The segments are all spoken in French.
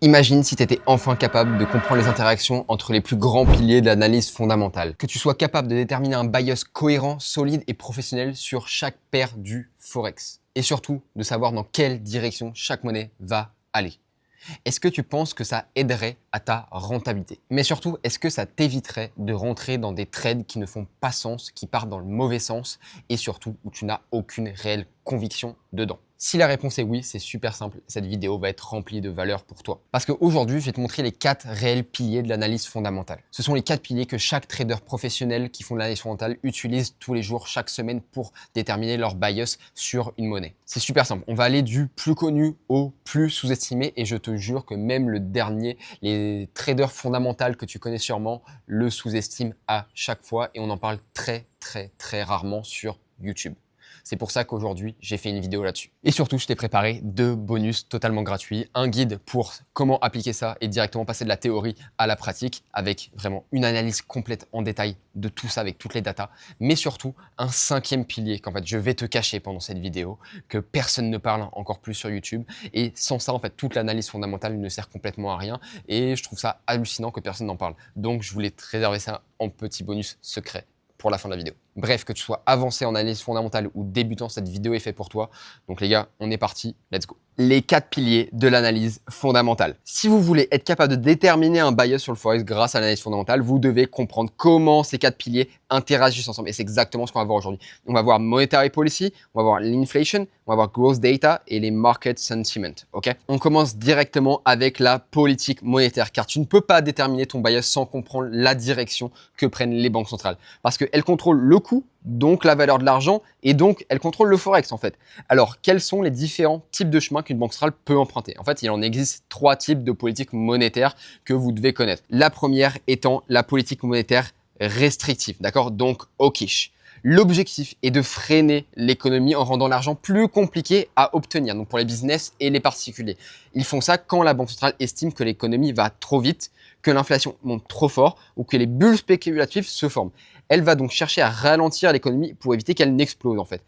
Imagine si tu étais enfin capable de comprendre les interactions entre les plus grands piliers de l'analyse fondamentale. Que tu sois capable de déterminer un bias cohérent, solide et professionnel sur chaque paire du Forex. Et surtout, de savoir dans quelle direction chaque monnaie va aller. Est-ce que tu penses que ça aiderait à ta rentabilité? Mais surtout, est-ce que ça t'éviterait de rentrer dans des trades qui ne font pas sens, qui partent dans le mauvais sens et surtout où tu n'as aucune réelle conviction dedans? Si la réponse est oui, c'est super simple, cette vidéo va être remplie de valeur pour toi. Parce qu'aujourd'hui, je vais te montrer les 4 réels piliers de l'analyse fondamentale. Ce sont les 4 piliers que chaque trader professionnel qui font de l'analyse fondamentale utilise tous les jours, chaque semaine pour déterminer leur bias sur une monnaie. C'est super simple, on va aller du plus connu au plus sous-estimé et je te jure que même le dernier, les traders fondamentaux que tu connais sûrement, le sous-estiment à chaque fois et on en parle très rarement sur YouTube. C'est pour ça qu'aujourd'hui, j'ai fait une vidéo là-dessus. Et surtout, je t'ai préparé 2 bonus totalement gratuits. Un guide pour comment appliquer ça et directement passer de la théorie à la pratique avec vraiment une analyse complète en détail de tout ça avec toutes les datas. Mais surtout, un 5e pilier qu'en fait, je vais te cacher pendant cette vidéo, que personne ne parle encore plus sur YouTube. Et sans ça, en fait, toute l'analyse fondamentale ne sert complètement à rien. Et je trouve ça hallucinant que personne n'en parle. Donc, je voulais te réserver ça en petit bonus secret pour la fin de la vidéo. Bref, que tu sois avancé en analyse fondamentale ou débutant, cette vidéo est faite pour toi. Donc les gars, on est parti, let's go. Les 4 piliers de l'analyse fondamentale. Si vous voulez être capable de déterminer un bias sur le Forex grâce à l'analyse fondamentale, vous devez comprendre comment ces 4 piliers interagissent ensemble. Et c'est exactement ce qu'on va voir aujourd'hui. On va voir monetary policy, on va voir l'inflation, on va voir growth data et les market sentiment. Ok? On commence directement avec la politique monétaire, car tu ne peux pas déterminer ton bias sans comprendre la direction que prennent les banques centrales. Parce qu'elles contrôlent le coût, donc la valeur de l'argent, et donc elles contrôlent le Forex en fait. Alors, quels sont les différents types de chemins qu'une banque centrale peut emprunter? En fait, il en existe 3 types de politique monétaire que vous devez connaître. La première étant la politique monétaire restrictive, d'accord? Donc hawkish. L'objectif est de freiner l'économie en rendant l'argent plus compliqué à obtenir, donc pour les business et les particuliers. Ils font ça quand la banque centrale estime que l'économie va trop vite, que l'inflation monte trop fort ou que les bulles spéculatives se forment. Elle va donc chercher à ralentir l'économie pour éviter qu'elle n'explose en fait.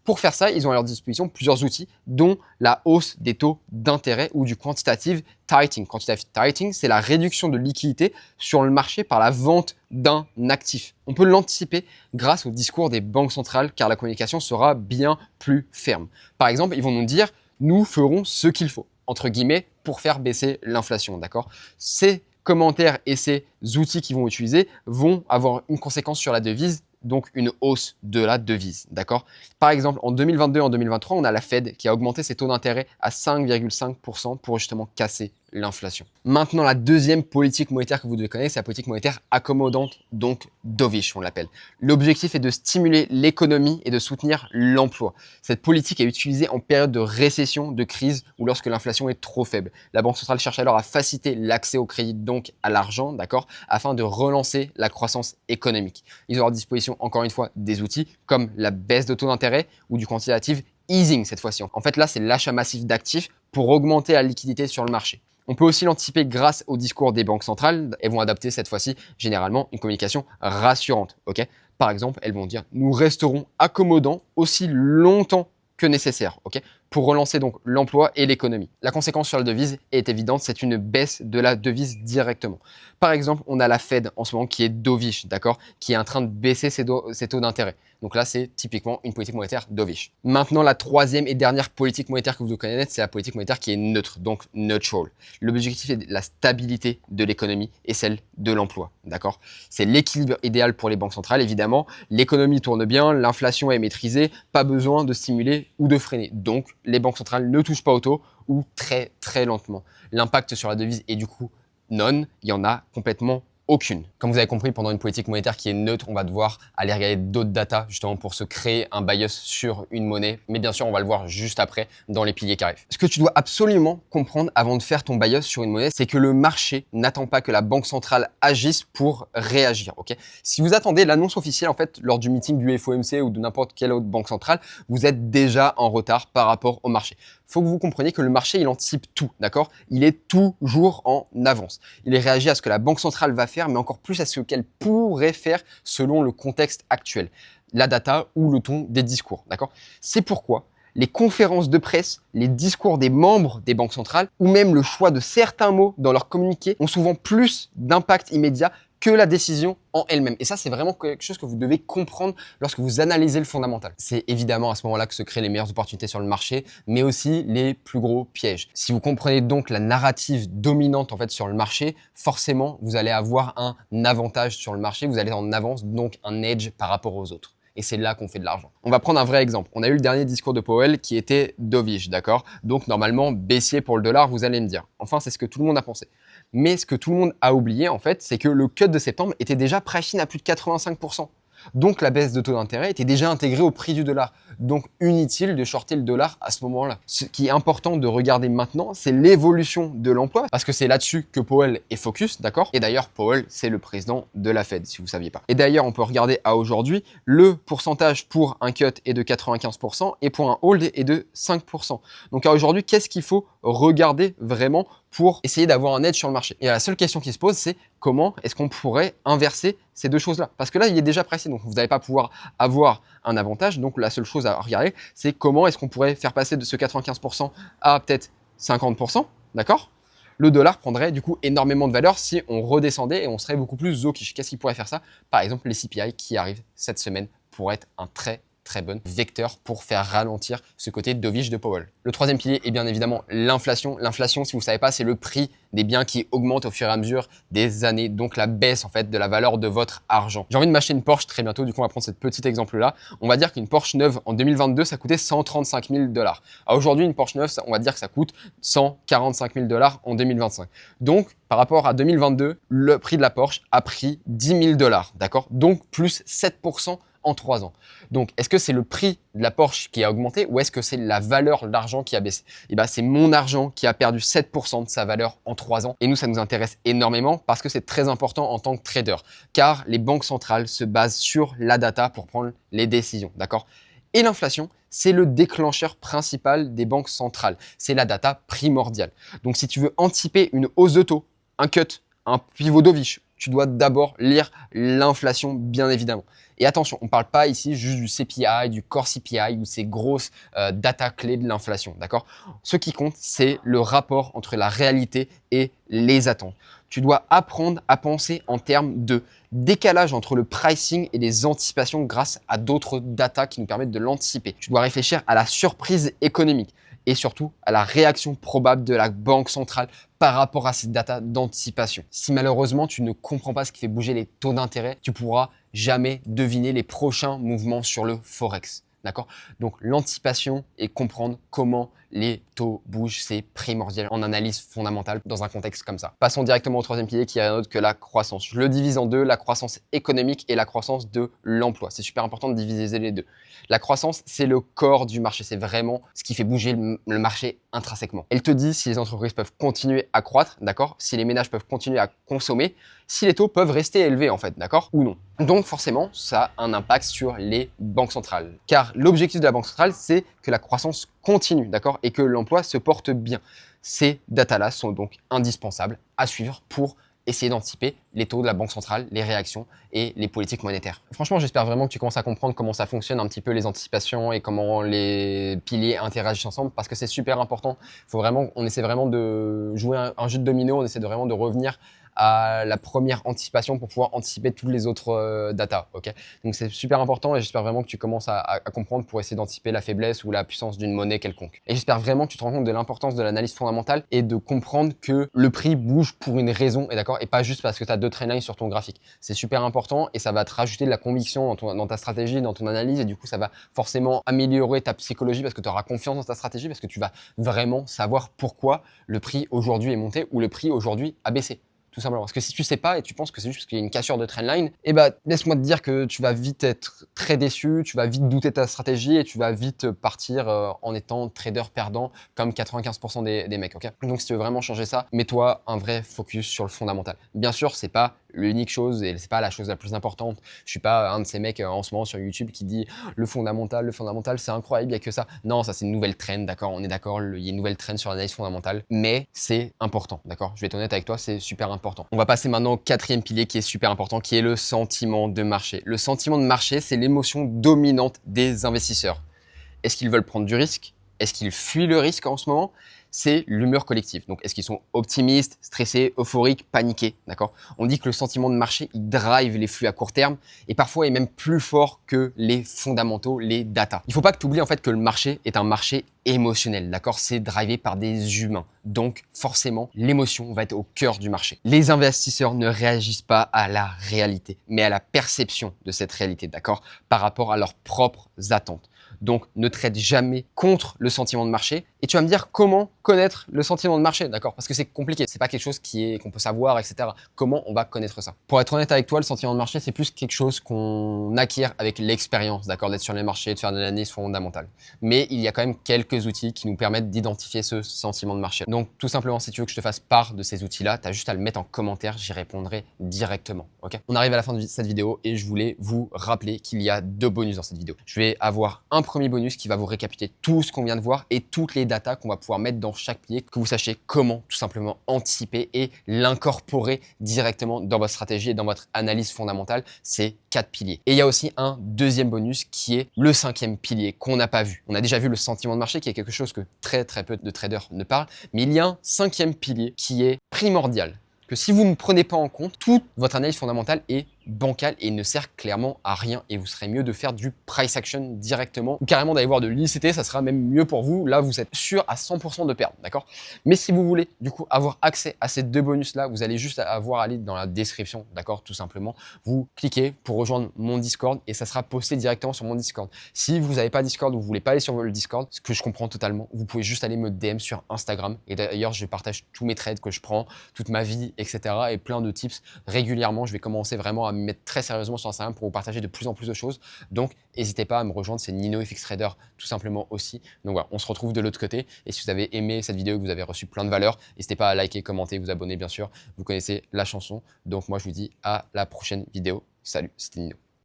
Pour faire ça, ils ont à leur disposition plusieurs outils, dont la hausse des taux d'intérêt ou du quantitative tightening. Quantitative tightening, c'est la réduction de liquidité sur le marché par la vente d'un actif. On peut l'anticiper grâce au discours des banques centrales, car la communication sera bien plus ferme. Par exemple, ils vont nous dire « nous ferons ce qu'il faut », entre guillemets, pour faire baisser l'inflation, d'accord? Ces commentaires et ces outils qu'ils vont utiliser vont avoir une conséquence sur la devise, donc une hausse de la devise, d'accord? Par exemple, en 2022 et en 2023, on a la Fed qui a augmenté ses taux d'intérêt à 5,5% pour justement casser l'inflation. Maintenant, la deuxième politique monétaire que vous devez connaître, c'est la politique monétaire accommodante, donc dovish, on l'appelle. L'objectif est de stimuler l'économie et de soutenir l'emploi. Cette politique est utilisée en période de récession, de crise ou lorsque l'inflation est trop faible. La Banque centrale cherche alors à faciliter l'accès au crédit, donc à l'argent, d'accord, afin de relancer la croissance économique. Ils ont à leur disposition, encore une fois, des outils comme la baisse de taux d'intérêt ou du quantitative easing cette fois-ci. En fait, là, c'est l'achat massif d'actifs pour augmenter la liquidité sur le marché. On peut aussi l'anticiper grâce au discours des banques centrales. Elles vont adapter cette fois-ci généralement une communication rassurante. Ok? Par exemple, elles vont dire « nous resterons accommodants aussi longtemps que nécessaire, ok, pour relancer donc l'emploi et l'économie. La conséquence sur la devise est évidente, c'est une baisse de la devise directement. Par exemple, on a la Fed en ce moment qui est dovish, d'accord, qui est en train de baisser ses taux d'intérêt. Donc là, c'est typiquement une politique monétaire dovish. Maintenant, la troisième et dernière politique monétaire que vous devez connaître, c'est la politique monétaire qui est neutre, donc neutral. L'objectif est la stabilité de l'économie et celle de l'emploi, d'accord. C'est l'équilibre idéal pour les banques centrales, évidemment. L'économie tourne bien, l'inflation est maîtrisée, pas besoin de stimuler ou de freiner. Donc, les banques centrales ne touchent pas au taux ou très lentement. L'impact sur la devise est du coup non, il y en a complètement aucune. Comme vous avez compris, pendant une politique monétaire qui est neutre, on va devoir aller regarder d'autres datas justement pour se créer un bias sur une monnaie. Mais bien sûr, on va le voir juste après dans les piliers qui arrivent. Ce que tu dois absolument comprendre avant de faire ton bias sur une monnaie, c'est que le marché n'attend pas que la banque centrale agisse pour réagir. Ok? Si vous attendez l'annonce officielle en fait lors du meeting du FOMC ou de n'importe quelle autre banque centrale, vous êtes déjà en retard par rapport au marché. Il faut que vous compreniez que le marché, il anticipe tout, d'accord? Il est toujours en avance. Il réagit à ce que la banque centrale va faire, mais encore plus à ce qu'elle pourrait faire selon le contexte actuel, la data ou le ton des discours, d'accord? C'est pourquoi les conférences de presse, les discours des membres des banques centrales ou même le choix de certains mots dans leurs communiqués ont souvent plus d'impact immédiat que la décision en elle-même. Et ça, c'est vraiment quelque chose que vous devez comprendre lorsque vous analysez le fondamental. C'est évidemment à ce moment-là que se créent les meilleures opportunités sur le marché, mais aussi les plus gros pièges. Si vous comprenez donc la narrative dominante en fait sur le marché, forcément, vous allez avoir un avantage sur le marché, vous allez en avance, donc un edge par rapport aux autres. Et c'est là qu'on fait de l'argent. On va prendre un vrai exemple. On a eu le dernier discours de Powell qui était dovish, d'accord? Donc normalement, baissier pour le dollar, vous allez me dire. Enfin, c'est ce que tout le monde a pensé. Mais ce que tout le monde a oublié, en fait, c'est que le cut de septembre était déjà price-in à plus de 85%. Donc la baisse de taux d'intérêt était déjà intégrée au prix du dollar. Donc inutile de shorter le dollar à ce moment-là. Ce qui est important de regarder maintenant, c'est l'évolution de l'emploi, parce que c'est là-dessus que Powell est focus, d'accord? Et d'ailleurs, Powell, c'est le président de la Fed, si vous ne saviez pas. Et d'ailleurs, on peut regarder à aujourd'hui, le pourcentage pour un cut est de 95% et pour un hold est de 5%. Donc à aujourd'hui, qu'est-ce qu'il faut regarder vraiment pour essayer d'avoir un edge sur le marché? Et la seule question qui se pose, c'est comment est-ce qu'on pourrait inverser ces deux choses-là? Parce que là, il est déjà pressé, donc vous n'allez pas pouvoir avoir un avantage. Donc la seule chose à regarder, c'est comment est-ce qu'on pourrait faire passer de ce 95% à peut-être 50%, d'accord? Le dollar prendrait du coup énormément de valeur si on redescendait et on serait beaucoup plus hawkish. Qu'est-ce qui pourrait faire ça? Par exemple, les CPI qui arrivent cette semaine pourraient être un très bon vecteur pour faire ralentir ce côté dovish de Powell. Le troisième pilier est bien évidemment l'inflation. L'inflation, si vous ne savez pas, c'est le prix des biens qui augmente au fur et à mesure des années, donc la baisse en fait de la valeur de votre argent. J'ai envie de m'acheter une Porsche très bientôt, du coup on va prendre ce petit exemple-là. On va dire qu'une Porsche neuve en 2022, ça coûtait 135 000 $. Aujourd'hui, une Porsche neuve, on va dire que ça coûte 145 000 $ en 2025. Donc, par rapport à 2022, le prix de la Porsche a pris 10 000 $, d'accord? Donc, plus 7% en 3 ans. Donc, est-ce que c'est le prix de la Porsche qui a augmenté ou est-ce que c'est la valeur de l'argent qui a baissé? Et bien, c'est mon argent qui a perdu 7% de sa valeur en 3 ans. Et nous, ça nous intéresse énormément parce que c'est très important en tant que trader, car les banques centrales se basent sur la data pour prendre les décisions, d'accord? Et l'inflation, c'est le déclencheur principal des banques centrales. C'est la data primordiale. Donc, si tu veux anticiper une hausse de taux, un cut, un pivot dovish, tu dois d'abord lire l'inflation, bien évidemment. Et attention, on ne parle pas ici juste du CPI, du core CPI ou ces grosses data clés de l'inflation, d'accord? Ce qui compte, c'est le rapport entre la réalité et les attentes. Tu dois apprendre à penser en termes de décalage entre le pricing et les anticipations grâce à d'autres data qui nous permettent de l'anticiper. Tu dois réfléchir à la surprise économique et surtout à la réaction probable de la banque centrale par rapport à ces data d'anticipation. Si malheureusement tu ne comprends pas ce qui fait bouger les taux d'intérêt, tu pourras jamais deviner les prochains mouvements sur le Forex. D'accord? Donc l'anticipation et comprendre comment les taux bougent, c'est primordial en analyse fondamentale dans un contexte comme ça. Passons directement au troisième pilier qui est rien d'autre que la croissance. Je le divise en deux, la croissance économique et la croissance de l'emploi. C'est super important de diviser les deux. La croissance, c'est le corps du marché, c'est vraiment ce qui fait bouger le marché intrinsèquement. Elle te dit si les entreprises peuvent continuer à croître, d'accord? Si les ménages peuvent continuer à consommer, si les taux peuvent rester élevés en fait, d'accord? Ou non. Donc forcément, ça a un impact sur les banques centrales. Car l'objectif de la banque centrale, c'est que la croissance continue, d'accord? Et que l'emploi se porte bien. Ces datas-là sont donc indispensables à suivre pour essayer d'anticiper les taux de la banque centrale, les réactions et les politiques monétaires. Franchement, j'espère vraiment que tu commences à comprendre comment ça fonctionne un petit peu les anticipations et comment les piliers interagissent ensemble parce que c'est super important. On essaie vraiment de jouer un jeu de domino, on essaie vraiment de revenir à la première anticipation pour pouvoir anticiper toutes les autres data. Okay, donc c'est super important et j'espère vraiment que tu commences à comprendre pour essayer d'anticiper la faiblesse ou la puissance d'une monnaie quelconque. Et j'espère vraiment que tu te rends compte de l'importance de l'analyse fondamentale et de comprendre que le prix bouge pour une raison, et d'accord, et pas juste parce que tu as deux trendlines sur ton graphique. C'est super important et ça va te rajouter de la conviction dans ta stratégie, dans ton analyse et du coup ça va forcément améliorer ta psychologie parce que tu auras confiance dans ta stratégie parce que tu vas vraiment savoir pourquoi le prix aujourd'hui est monté ou le prix aujourd'hui a baissé. Tout simplement. Parce que si tu sais pas et tu penses que c'est juste parce qu'il y a une cassure de trendline, eh ben, laisse-moi te dire que tu vas vite être très déçu, tu vas vite douter de ta stratégie et tu vas vite partir en étant trader perdant comme 95% des mecs. Okay, donc si tu veux vraiment changer ça, mets-toi un vrai focus sur le fondamental. Bien sûr, c'est pas l'unique chose et c'est pas la chose la plus importante. Je suis pas un de ces mecs en ce moment sur YouTube qui dit le fondamental, c'est incroyable, il y a que ça. Non, ça c'est une nouvelle trend, d'accord, on est d'accord, il y a une nouvelle trend sur l'analyse fondamentale, mais c'est important, d'accord. Je vais être honnête avec toi, c'est super important. On va passer maintenant au quatrième pilier qui est super important, qui est le sentiment de marché. Le sentiment de marché, c'est l'émotion dominante des investisseurs. Est-ce qu'ils veulent prendre du risque? Est-ce qu'ils fuient le risque en ce moment? C'est l'humeur collective. Donc, est-ce qu'ils sont optimistes, stressés, euphoriques, paniqués? D'accord? On dit que le sentiment de marché, il drive les flux à court terme et parfois est même plus fort que les fondamentaux, les data. Il ne faut pas que tu oublies en fait que le marché est un marché émotionnel. D'accord? C'est drivé par des humains. Donc, forcément, l'émotion va être au cœur du marché. Les investisseurs ne réagissent pas à la réalité, mais à la perception de cette réalité. D'accord? Par rapport à leurs propres attentes. Donc, ne trade jamais contre le sentiment de marché. Et tu vas me dire comment connaître le sentiment de marché, d'accord? Parce que c'est compliqué. C'est pas quelque chose qu'on peut savoir, etc. Comment on va connaître ça? Pour être honnête avec toi, le sentiment de marché, c'est plus quelque chose qu'on acquiert avec l'expérience, d'accord? D'être sur les marchés, de faire de l'analyse fondamentale. Mais il y a quand même quelques outils qui nous permettent d'identifier ce sentiment de marché. Donc, tout simplement, si tu veux que je te fasse part de ces outils-là, tu as juste à le mettre en commentaire. J'y répondrai directement, ok? On arrive à la fin de cette vidéo et je voulais vous rappeler qu'il y a 2 bonus dans cette vidéo. Je vais avoir un premier bonus qui va vous récapituler tout ce qu'on vient de voir et toutes les datas qu'on va pouvoir mettre dans chaque pilier, que vous sachiez comment tout simplement anticiper et l'incorporer directement dans votre stratégie et dans votre analyse fondamentale, ces 4 piliers. Et il y a aussi un deuxième bonus qui est le 5e pilier qu'on n'a pas vu. On a déjà vu le sentiment de marché qui est quelque chose que très peu de traders ne parlent, mais il y a un 5e pilier qui est primordial, que si vous ne prenez pas en compte, toute votre analyse fondamentale est bancale et ne sert clairement à rien et vous serez mieux de faire du price action directement ou carrément d'aller voir de l'ICT, ça sera même mieux pour vous. Là, vous êtes sûr à 100% de perdre, d'accord? Mais si vous voulez du coup avoir accès à ces 2 bonus là, vous allez juste avoir à aller dans la description, d'accord? Tout simplement, vous cliquez pour rejoindre mon Discord et ça sera posté directement sur mon Discord. Si vous n'avez pas Discord ou vous voulez pas aller sur le Discord, ce que je comprends totalement, vous pouvez juste aller me DM sur Instagram et d'ailleurs, je partage tous mes trades que je prends, toute ma vie, etc. et plein de tips régulièrement. Je vais commencer vraiment à me mettre très sérieusement sur Instagram pour vous partager de plus en plus de choses. Donc, n'hésitez pas à me rejoindre, c'est NinoFX Trader tout simplement aussi. Donc voilà, on se retrouve de l'autre côté. Et si vous avez aimé cette vidéo et que vous avez reçu plein de valeur, n'hésitez pas à liker, commenter, vous abonner bien sûr. Vous connaissez la chanson. Donc moi, je vous dis à la prochaine vidéo. Salut, c'était Nino.